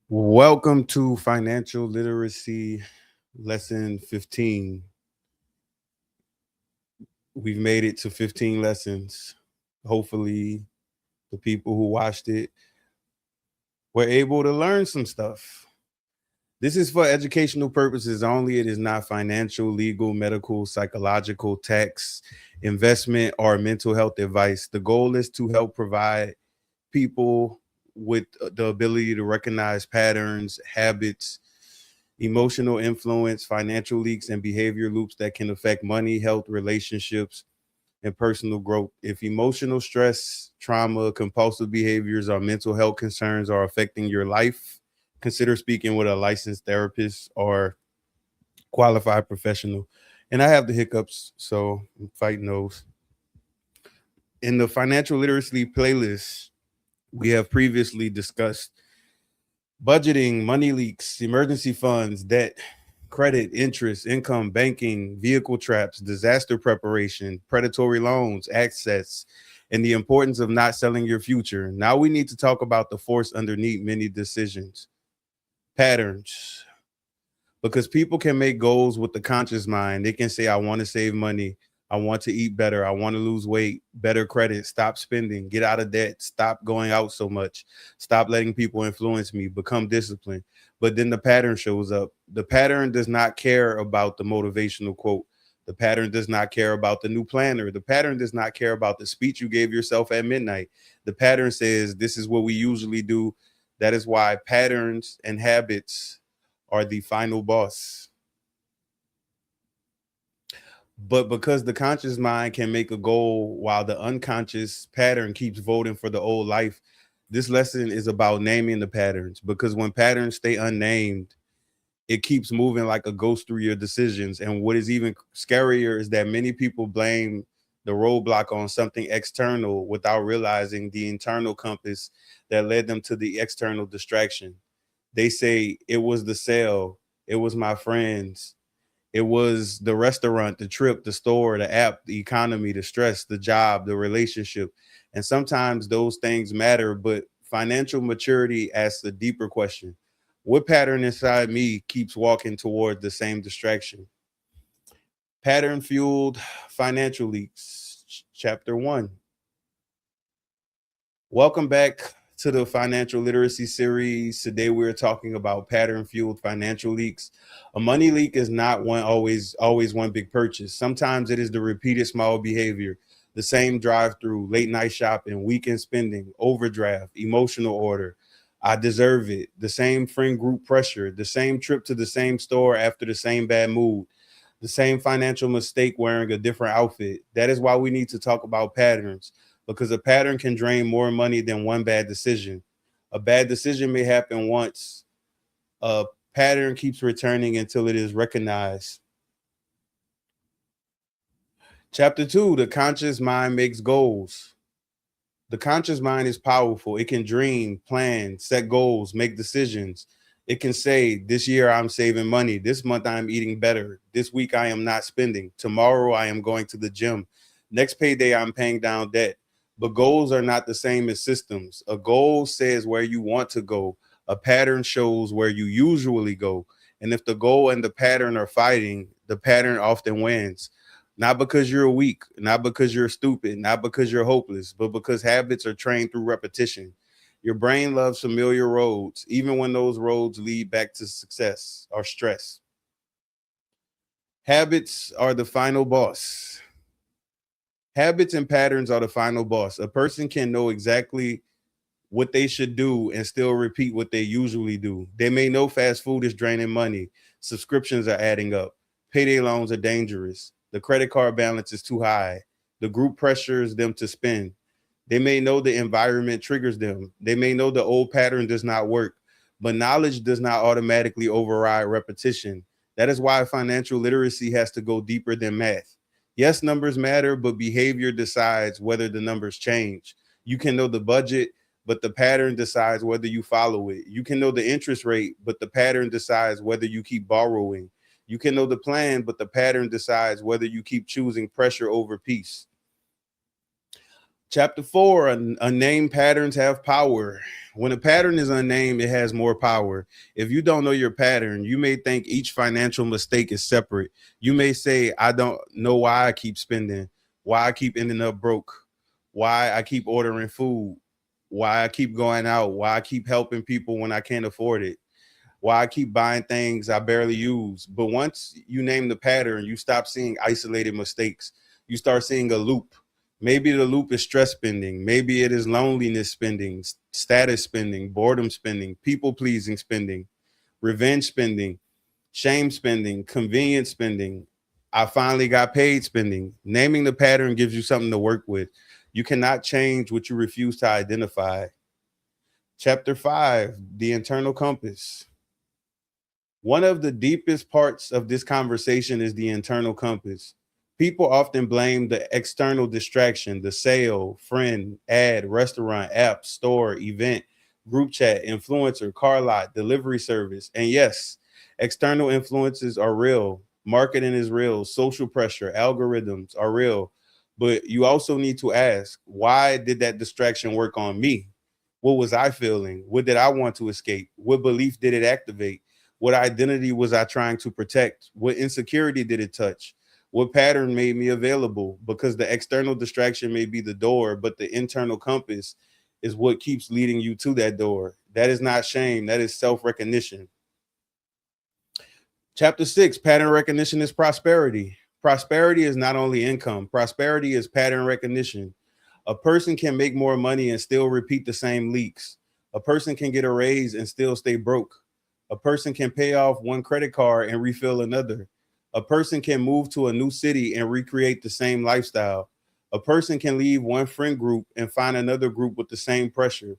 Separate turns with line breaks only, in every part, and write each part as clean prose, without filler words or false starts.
Welcome to Financial Literacy Lesson 15. We've made it to 15 lessons. Hopefully, the people who watched it were able to learn some stuff. This is for educational purposes only. It is not financial, legal, medical, psychological, tax, investment, or mental health advice. The goal is to help provide people with the ability to recognize patterns, habits, emotional influence, financial leaks, and behavior loops that can affect money, health, relationships, and personal growth. If emotional stress, trauma, compulsive behaviors, or mental health concerns are affecting your life, consider speaking with a licensed therapist or qualified professional. And I have the hiccups, so I'm fighting those. In the financial literacy playlist, we have previously discussed budgeting, money leaks, emergency funds, debt, credit, interest, income, banking, vehicle traps, disaster preparation, predatory loans, access, and the importance of not selling your future. Now we need to talk about the force underneath many decisions, patterns, because people can make goals with the conscious mind. They can say, I want to save money. I want to eat better. I want to lose weight, better credit, stop spending, get out of debt, stop going out so much, stop letting people influence me, become disciplined. But then the pattern shows up. The pattern does not care about the motivational quote. The pattern does not care about the new planner. The pattern does not care about the speech you gave yourself at midnight. The pattern says, this is what we usually do. That is why patterns and habits are the final boss. But because the conscious mind can make a goal while the unconscious pattern keeps voting for the old life, this lesson is about naming the patterns. Because when patterns stay unnamed, it keeps moving like a ghost through your decisions. And what is even scarier is that many people blame the roadblock on something external without realizing the internal compass that led them to the external distraction. They say it was the sale, it was my friends, it was the restaurant, the trip, the store, the app, the economy, the stress, the job, the relationship. And sometimes those things matter, but financial maturity asks a deeper question. What pattern inside me keeps walking toward the same distraction? Pattern fueled financial leaks, chapter one. Welcome back to the financial literacy series. Today we're talking about pattern fueled financial leaks. A money leak is not one always one big purchase. Sometimes it is the repeated small behavior, the same drive through, late night shopping, weekend spending, overdraft, emotional order. I deserve it. The same friend group pressure, the same trip to the same store after the same bad mood, the same financial mistake wearing a different outfit. That is why we need to talk about patterns, because a pattern can drain more money than one bad decision. A bad decision may happen once, a pattern keeps returning until it is recognized. Chapter two, the conscious mind makes goals. The conscious mind is powerful. It can dream, plan, set goals, make decisions. It can say, this year I'm saving money. This month I'm eating better. This week I am not spending. Tomorrow I am going to the gym. Next payday I'm paying down debt. But goals are not the same as systems. A goal says where you want to go. A pattern shows where you usually go. And if the goal and the pattern are fighting, the pattern often wins. Not because you're weak, not because you're stupid, not because you're hopeless, but because habits are trained through repetition. Your brain loves familiar roads, even when those roads lead back to success or stress. Habits are the final boss. Habits and patterns are the final boss. A person can know exactly what they should do and still repeat what they usually do. They may know fast food is draining money, subscriptions are adding up, payday loans are dangerous, the credit card balance is too high, the group pressures them to spend. They may know the environment triggers them. They may know the old pattern does not work, but knowledge does not automatically override repetition. That is why financial literacy has to go deeper than math. Yes, numbers matter, but behavior decides whether the numbers change. You can know the budget, but the pattern decides whether you follow it. You can know the interest rate, but the pattern decides whether you keep borrowing. You can know the plan, but the pattern decides whether you keep choosing pressure over peace. Chapter 4, unnamed patterns have power. When a pattern is unnamed, it has more power. If you don't know your pattern, you may think each financial mistake is separate. You may say, I don't know why I keep spending, why I keep ending up broke, why I keep ordering food, why I keep going out, why I keep helping people when I can't afford it, why I keep buying things I barely use. But once you name the pattern, you stop seeing isolated mistakes. You start seeing a loop. Maybe the loop is stress spending. Maybe it is loneliness spending, status spending, boredom spending, people pleasing spending, revenge spending, shame spending, convenience spending. I finally got paid spending. Naming the pattern gives you something to work with. You cannot change what you refuse to identify. Chapter 5, the internal compass. One of the deepest parts of this conversation is the internal compass. People often blame the external distraction, the sale, friend, ad, restaurant, app, store, event, group chat, influencer, car lot, delivery service. And yes, external influences are real. Marketing is real. Social pressure, algorithms are real. But you also need to ask, why did that distraction work on me? What was I feeling? What did I want to escape? What belief did it activate? What identity was I trying to protect? What insecurity did it touch? What pattern made me available? Because the external distraction may be the door, but the internal compass is what keeps leading you to that door. That is not shame, that is self recognition. Chapter 6, pattern recognition is prosperity. Prosperity is not only income, prosperity is pattern recognition. A person can make more money and still repeat the same leaks. A person can get a raise and still stay broke. A person can pay off one credit card and refill another. A person can move to a new city and recreate the same lifestyle. A person can leave one friend group and find another group with the same pressure.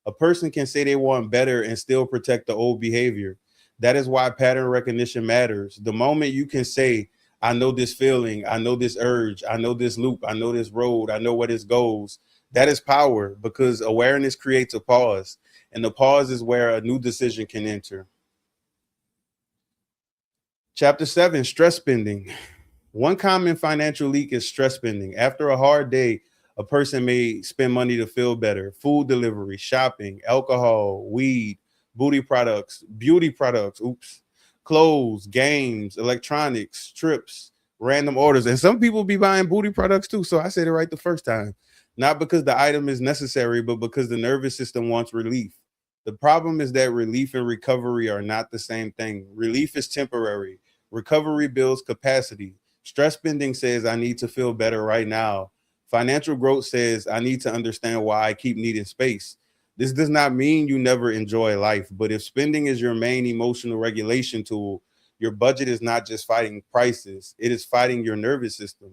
A person can say they want better and still protect the old behavior. That is why pattern recognition matters. The moment you can say, I know this feeling, I know this urge, I know this loop, I know this road, I know where this goes, that is power, because awareness creates a pause. And the pause is where a new decision can enter. Chapter 7, stress spending. One common financial leak is stress spending. After a hard day, a person may spend money to feel better. Food delivery, shopping, alcohol, weed, beauty products, clothes, games, electronics, trips, random orders. And some people be buying booty products too. So I said it right the first time. Not because the item is necessary, but because the nervous system wants relief. The problem is that relief and recovery are not the same thing. Relief is temporary. Recovery builds capacity. Stress spending says, I need to feel better right now. Financial growth says, I need to understand why I keep needing space. This does not mean you never enjoy life, but if spending is your main emotional regulation tool, your budget is not just fighting prices, it is fighting your nervous system.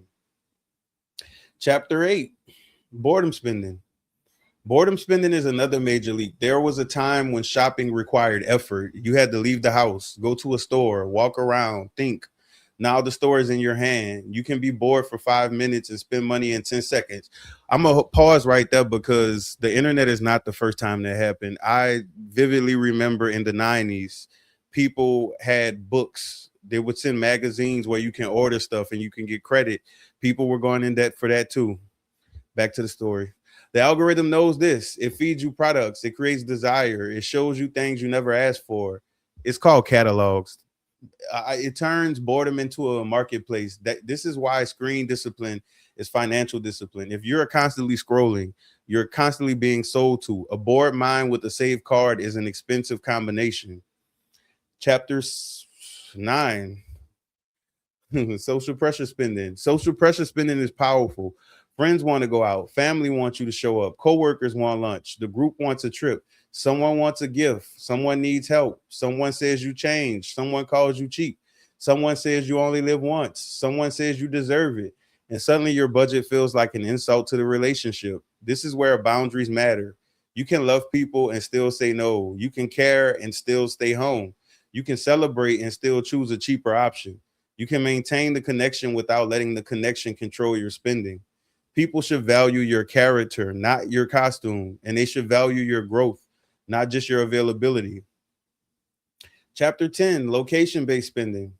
Chapter 8, boredom spending. Boredom spending is another major leak. There was a time when shopping required effort. You had to leave the house, go to a store, walk around, think. Now the store is in your hand. You can be bored for 5 minutes and spend money in 10 seconds. I'm going to pause right there because the internet is not the first time that happened. I vividly remember in the 90s, people had books. They would send magazines where you can order stuff and you can get credit. People were going in debt for that too. Back to the story. The algorithm knows this. It feeds you products. It creates desire. It shows you things you never asked for. It's called catalogs. It turns boredom into a marketplace. That this is why screen discipline is financial discipline. If you're constantly scrolling, you're constantly being sold to. A bored mind with a saved card is an expensive combination. Chapter 9. Social pressure spending. Social pressure spending is powerful. Friends want to go out. Family wants you to show up. Coworkers want lunch. The group wants a trip. Someone wants a gift. Someone needs help. Someone says you changed. Someone calls you cheap. Someone says you only live once. Someone says you deserve it. And suddenly your budget feels like an insult to the relationship. This is where boundaries matter. You can love people and still say no. You can care and still stay home. You can celebrate and still choose a cheaper option. You can maintain the connection without letting the connection control your spending. People should value your character, not your costume, and they should value your growth, not just your availability. Chapter 10, location based spending.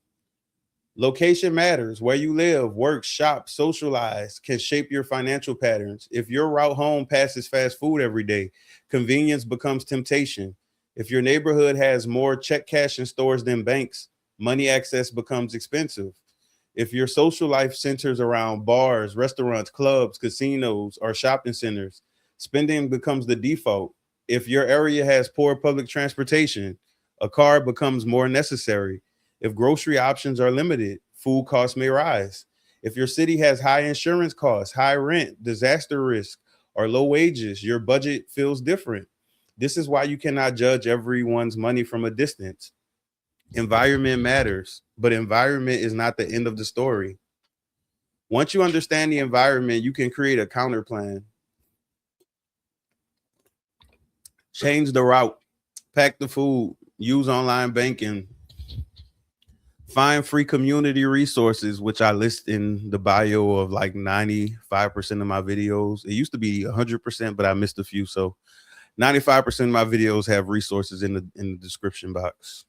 Location matters. Where you live, work, shop, socialize can shape your financial patterns. If your route home passes fast food every day, convenience becomes temptation. If your neighborhood has more check cashing stores than banks, money access becomes expensive. If your social life centers around bars, restaurants, clubs, casinos, or shopping centers, spending becomes the default. If your area has poor public transportation, a car becomes more necessary. If grocery options are limited, food costs may rise. If your city has high insurance costs, high rent, disaster risk, or low wages, your budget feels different. This is why you cannot judge everyone's money from a distance. Environment matters, but environment is not the end of the story. Once you understand the environment, you can create a counter plan. Change the route, pack the food, use online banking, find free community resources, which I list in the bio of like 95% of my videos. It used to be 100%, but I missed a few. So 95% of my videos have resources in the description box.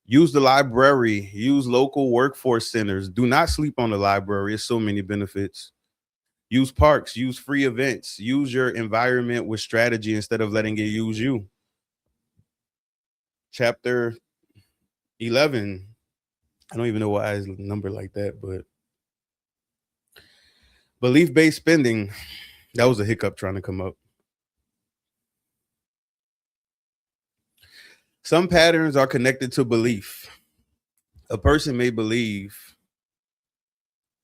Use the library, use local workforce centers. Do not sleep on the library. It's so many benefits. Use parks, use free events, use your environment with strategy instead of letting it use you. Chapter 11. I don't even know why it's numbered like that, but belief-based spending. That was a hiccup trying to come up. Some patterns are connected to belief. A person may believe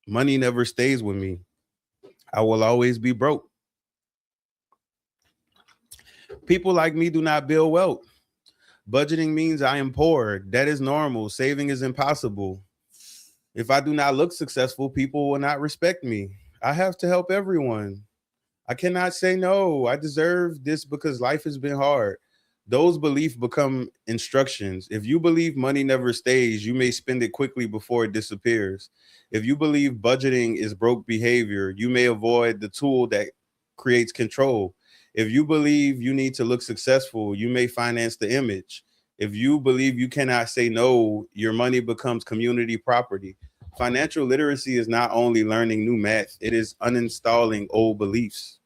money never stays with me. I will always be broke. People like me do not build wealth. Budgeting means I am poor. That is normal. Saving is impossible. If I do not look successful, people will not respect me. I have to help everyone. I cannot say no. I deserve this because life has been hard. Those beliefs become instructions. If you believe money never stays, you may spend it quickly before it disappears. If you believe budgeting is broke behavior, you may avoid the tool that creates control. If you believe you need to look successful, you may finance the image. If you believe you cannot say no, your money becomes community property. Financial literacy is not only learning new math, it is uninstalling old beliefs.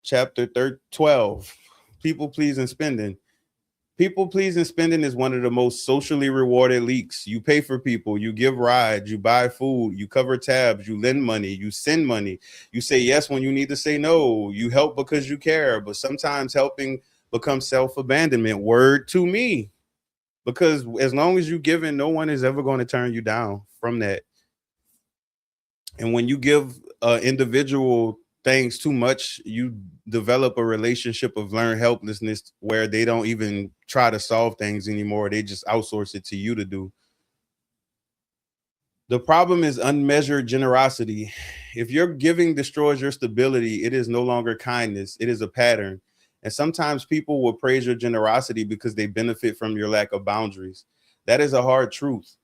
Chapter 12, people pleasing spending. People pleasing spending is one of the most socially rewarded leaks. You pay for people, you give rides, you buy food, you cover tabs, you lend money, you send money, you say yes when you need to say no, you help because you care, but sometimes helping becomes self-abandonment. Word to me. Because as long as you're giving, no one is ever going to turn you down from that. And when you give individual things too much, you develop a relationship of learned helplessness where they don't even try to solve things anymore. They just outsource it to you to do. The problem is unmeasured generosity. If your giving destroys your stability, it is no longer kindness, it is a pattern. And sometimes people will praise your generosity because they benefit from your lack of boundaries. That is a hard truth.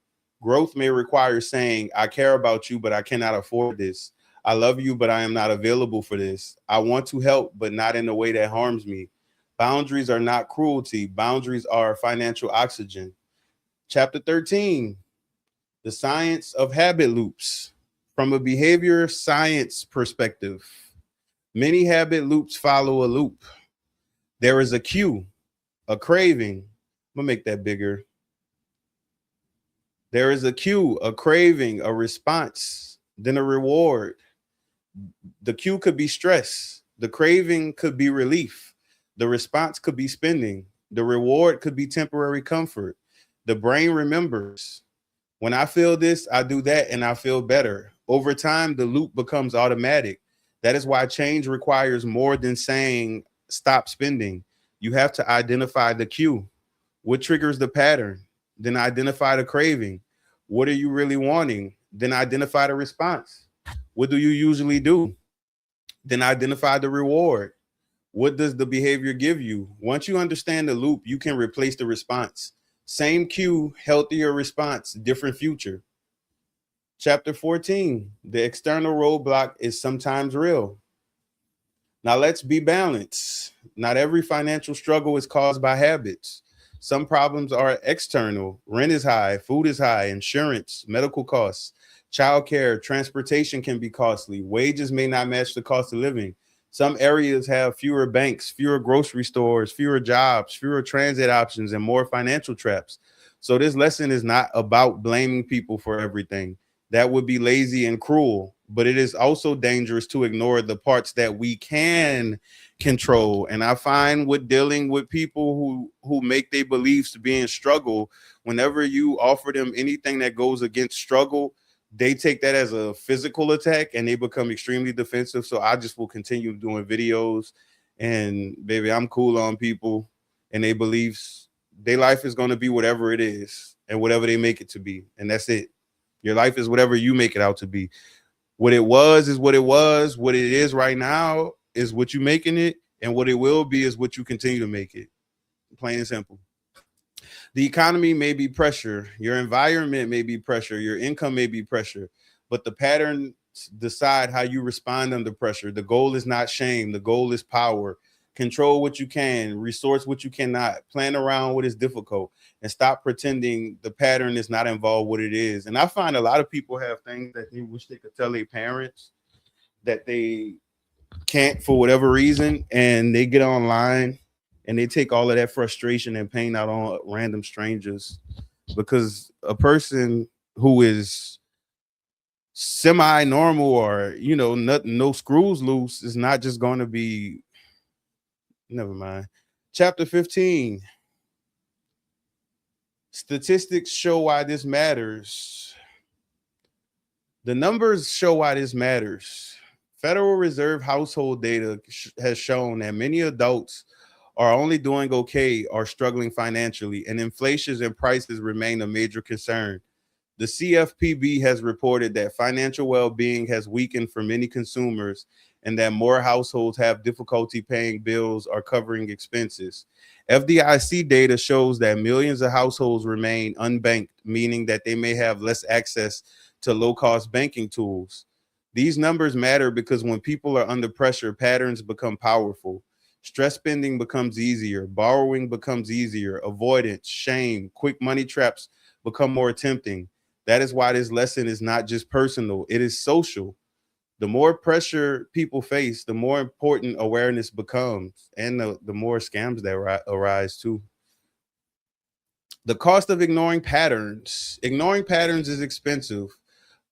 Growth may require saying, I care about you, but I cannot afford this. I love you, but I am not available for this. I want to help, but not in a way that harms me. Boundaries are not cruelty. Boundaries are financial oxygen. Chapter 13, the science of habit loops. From a behavior science perspective, many habit loops follow a loop. There is a cue, a craving. I'm gonna make that bigger. There is a cue, a craving, a response, then a reward. The cue could be stress. The craving could be relief. The response could be spending. The reward could be temporary comfort. The brain remembers. When I feel this, I do that and I feel better. Over time, the loop becomes automatic. That is why change requires more than saying stop spending. You have to identify the cue. What triggers the pattern? Then identify the craving. What are you really wanting? Then identify the response. What do you usually do? Then identify the reward. What does the behavior give you? Once you understand the loop, you can replace the response. Same cue, healthier response, different future. Chapter 14, the external roadblock is sometimes real. Now let's be balanced. Not every financial struggle is caused by habits. Some problems are external. Rent is high, food is high, insurance, medical costs, childcare, transportation can be costly. Wages may not match the cost of living. Some areas have fewer banks, fewer grocery stores, fewer jobs, fewer transit options, and more financial traps. So this lesson is not about blaming people for everything. That would be lazy and cruel, but it is also dangerous to ignore the parts that we can control. And I find with dealing with people who make their beliefs being struggle, whenever you offer them anything that goes against struggle, they take that as a physical attack and they become extremely defensive. So I just will continue doing videos, and baby, I'm cool on people and their beliefs. Their life is going to be whatever it is and whatever they make it to be, and that's it. Your life is whatever you make it out to be. What it was is what it was. What it is right now is what you're making it, and what it will be is what you continue to make it. Plain and simple. The economy may be pressure, your environment may be pressure, your income may be pressure, but the patterns decide how you respond under pressure. The goal is not shame, the goal is power. Control what you can, resource what you cannot, plan around what is difficult, and stop pretending the pattern is not involved what it is. And I find a lot of people have things that they wish they could tell their parents that they can't for whatever reason, and they get online and they take all of that frustration and pain out on random strangers, because a person who is semi-normal or no screws loose is not just going to be. Never mind. Chapter 15. Statistics show why this matters. The numbers show why this matters. Federal Reserve household data has shown that many adults are only doing okay or struggling financially, and inflation and prices remain a major concern. The CFPB has reported that financial well-being has weakened for many consumers and that more households have difficulty paying bills or covering expenses. FDIC data shows that millions of households remain unbanked, meaning that they may have less access to low-cost banking tools. These numbers matter because when people are under pressure, patterns become powerful. Stress spending becomes easier, borrowing becomes easier, avoidance, shame, quick money traps become more tempting. That is why this lesson is not just personal, it is social. The more pressure people face, the more important awareness becomes, and the more scams that arise too. The cost of ignoring patterns. Ignoring patterns is expensive.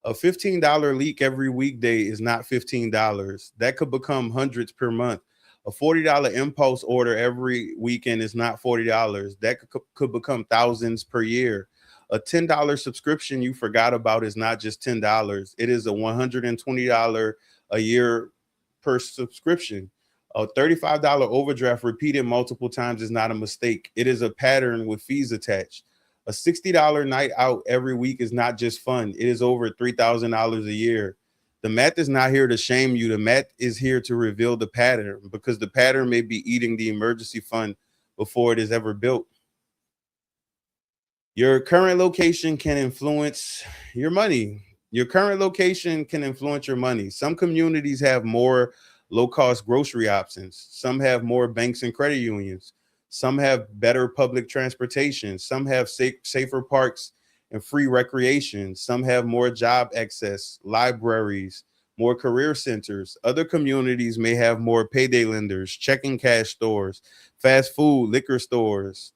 A $15 leak every weekday is not $15. That could become hundreds per month. A $40 impulse order every weekend is not $40. That could become thousands per year. A $10 subscription you forgot about is not just $10. It is a $120 a year per subscription. A $35 overdraft repeated multiple times is not a mistake. It is a pattern with fees attached. A $60 night out every week is not just fun. It is over $3,000 a year. The math is not here to shame you. The math is here to reveal the pattern, because the pattern may be eating the emergency fund before it is ever built. Your current location can influence your money. Your current location can influence your money. Some communities have more low-cost grocery options. Some have more banks and credit unions. Some have better public transportation. Some have safer parks and free recreation. Some have more job access, libraries, more career centers. Other communities may have more payday lenders, checking cash stores, fast food, liquor stores,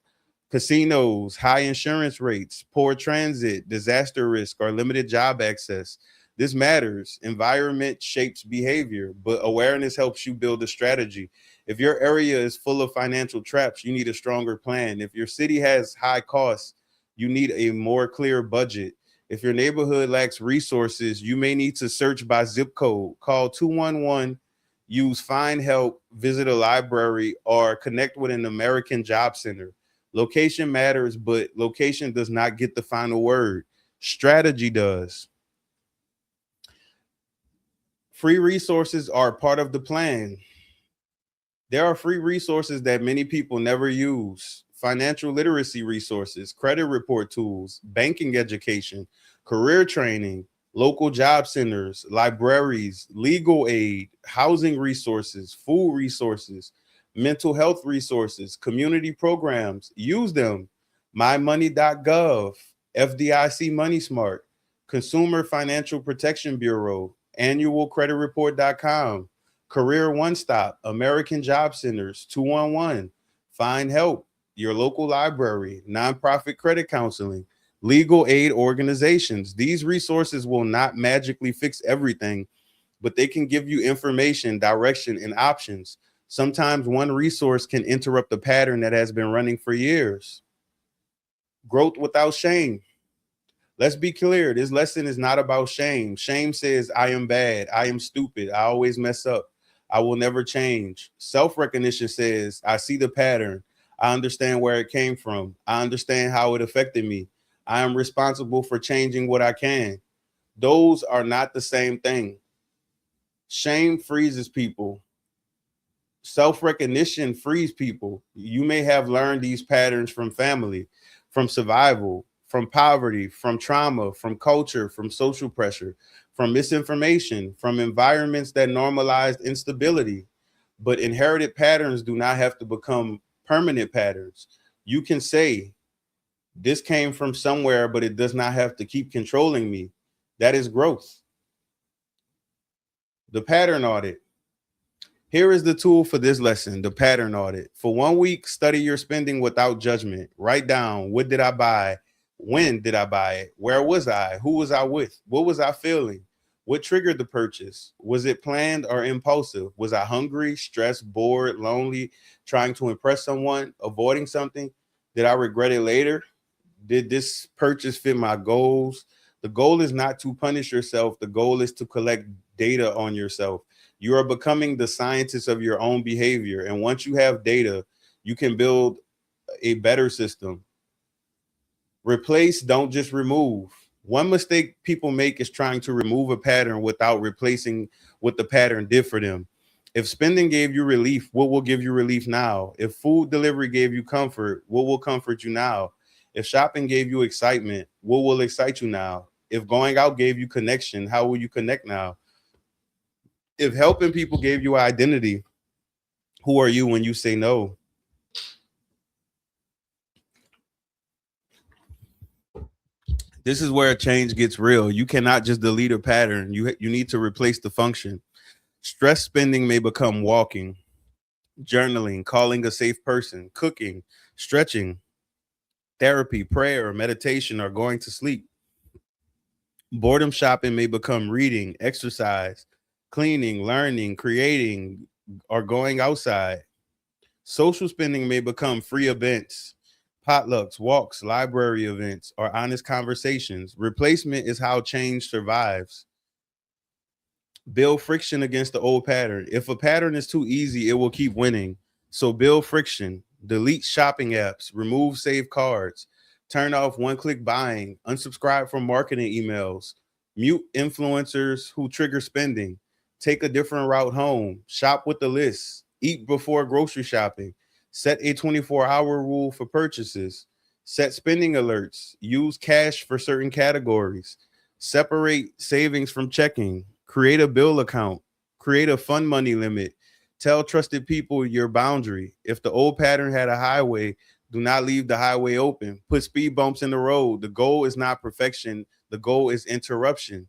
casinos, high insurance rates, poor transit, disaster risk, or limited job access. This matters. Environment shapes behavior, but awareness helps you build a strategy. If your area is full of financial traps, you need a stronger plan. If your city has high costs, you need a more clear budget. If your neighborhood lacks resources, you may need to search by zip code, call 211, use Find Help, visit a library, or connect with an American Job Center. Location matters, but location does not get the final word. Strategy does. Free resources are part of the plan. There are free resources that many people never use. Financial literacy resources, credit report tools, banking education, career training, local job centers, libraries, legal aid, housing resources, food resources, mental health resources, community programs. Use them. MyMoney.gov, FDIC Money Smart, Consumer Financial Protection Bureau, AnnualCreditReport.com, Career One Stop, American Job Centers, 211, Find Help, your local library, nonprofit credit counseling, legal aid organizations. These resources will not magically fix everything, but they can give you information, direction, and options. Sometimes one resource can interrupt a pattern that has been running for years. Growth without shame. Let's be clear. This lesson is not about shame. Shame says, I am bad. I am stupid. I always mess up. I will never change. Self-recognition says, I see the pattern. I understand where it came from. I understand how it affected me. I am responsible for changing what I can. Those are not the same thing. Shame freezes people. Self-recognition frees people. You may have learned these patterns from family, from survival, from poverty, from trauma, from culture, from social pressure, from misinformation, from environments that normalized instability. But inherited patterns do not have to become permanent patterns. You can say, this came from somewhere, but it does not have to keep controlling me. That is growth. The pattern audit. Here is the tool for this lesson, the pattern audit. For 1 week, study your spending without judgment. Write down, what did I buy? When did I buy it? Where was I? Who was I with? What was I feeling? What triggered the purchase? Was it planned or impulsive? Was I hungry, stressed, bored, lonely, trying to impress someone, avoiding something? Did I regret it later? Did this purchase fit my goals? The goal is not to punish yourself. The goal is to collect data on yourself. You are becoming the scientist of your own behavior. And once you have data, you can build a better system. Replace, don't just remove. One mistake people make is trying to remove a pattern without replacing what the pattern did for them. If spending gave you relief, what will give you relief now? If food delivery gave you comfort, what will comfort you now? If shopping gave you excitement, what will excite you now? If going out gave you connection, how will you connect now? If helping people gave you identity, who are you when you say no? This is where change gets real. You cannot just delete a pattern. You need to replace the function. Stress spending may become walking, journaling, calling a safe person, cooking, stretching, therapy, prayer, meditation, or going to sleep. Boredom shopping may become reading, exercise, cleaning, learning, creating, or going outside. Social spending may become free events, potlucks, walks, library events, or honest conversations. Replacement is how change survives. Build friction against the old pattern. If a pattern is too easy, it will keep winning. So build friction. Delete shopping apps, remove saved cards, turn off one-click buying, unsubscribe from marketing emails, mute influencers who trigger spending, take a different route home, shop with the list, eat before grocery shopping, set a 24-hour rule for purchases, set spending alerts, use cash for certain categories, separate savings from checking, create a bill account, create a fund money limit, tell trusted people your boundary. If the old pattern had a highway, do not leave the highway open. Put speed bumps in the road. The goal is not perfection. The goal is interruption.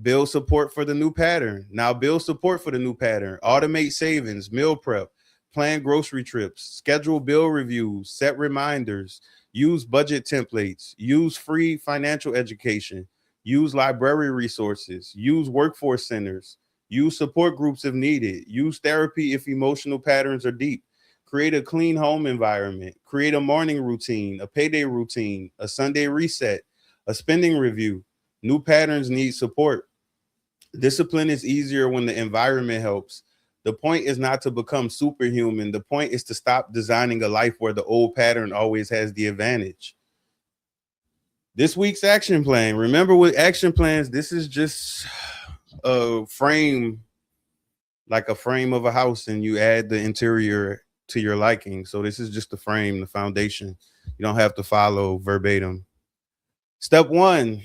Build support for the new pattern. Now build support for the new pattern. Automate savings, meal prep, plan grocery trips, schedule bill reviews, set reminders, use budget templates, use free financial education, use library resources, use workforce centers, use support groups if needed, use therapy if emotional patterns are deep. Create a clean home environment, create a morning routine, a payday routine, a Sunday reset, a spending review. New patterns need support. Discipline is easier when the environment helps. The point is not to become superhuman. The point is to stop designing a life where the old pattern always has the advantage. This week's action plan. Remember, with action plans, this is just a frame, like a frame of a house, and you add the interior to your liking. So this is just the frame, the foundation. You don't have to follow verbatim. Step 1,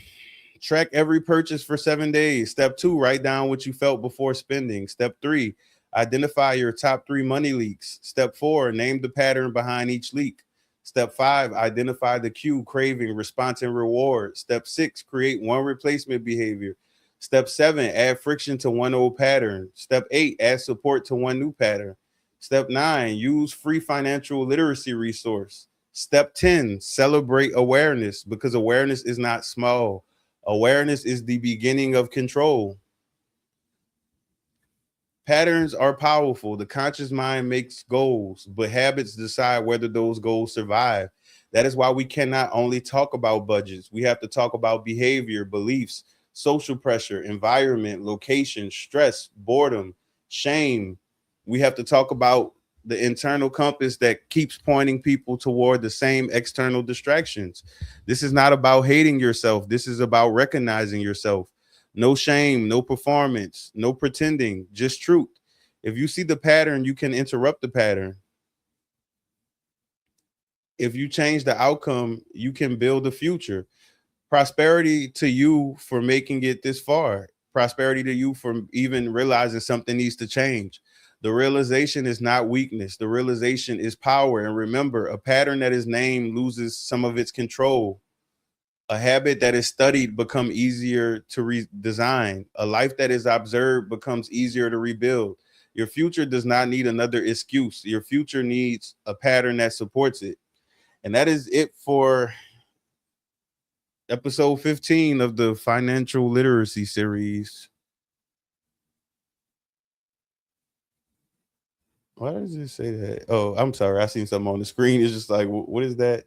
track every purchase for 7 days. Step 2, write down what you felt before spending. Step 3, Identify your top 3 money leaks. Step 4, name the pattern behind each leak. Step 5, identify the cue, craving, response, and reward. Step 6, create one replacement behavior. Step 7, add friction to one old pattern. Step 8, add support to one new pattern. Step 9, use free financial literacy resource. Step 10, celebrate awareness, because awareness is not small. Awareness is the beginning of control. Patterns are powerful. The conscious mind makes goals, but habits decide whether those goals survive. That is why we cannot only talk about budgets. We have to talk about behavior, beliefs, social pressure, environment, location, stress, boredom, shame. We have to talk about the internal compass that keeps pointing people toward the same external distractions. This is not about hating yourself. This is about recognizing yourself. No shame, no performance, no pretending, just truth. If you see the pattern, you can interrupt the pattern. If you change the outcome, you can build the future. Prosperity to you for making it this far. Prosperity to you for even realizing something needs to change. The realization is not weakness. The realization is power. And remember, a pattern that is named loses some of its control. A habit that is studied become easier to redesign. A life that is observed becomes easier to rebuild. Your future does not need another excuse. Your future needs a pattern that supports it. And that is it for episode 15 of the financial literacy series. Why does it say that? Oh, I'm sorry. I seen something on the screen. It's just like, what is that?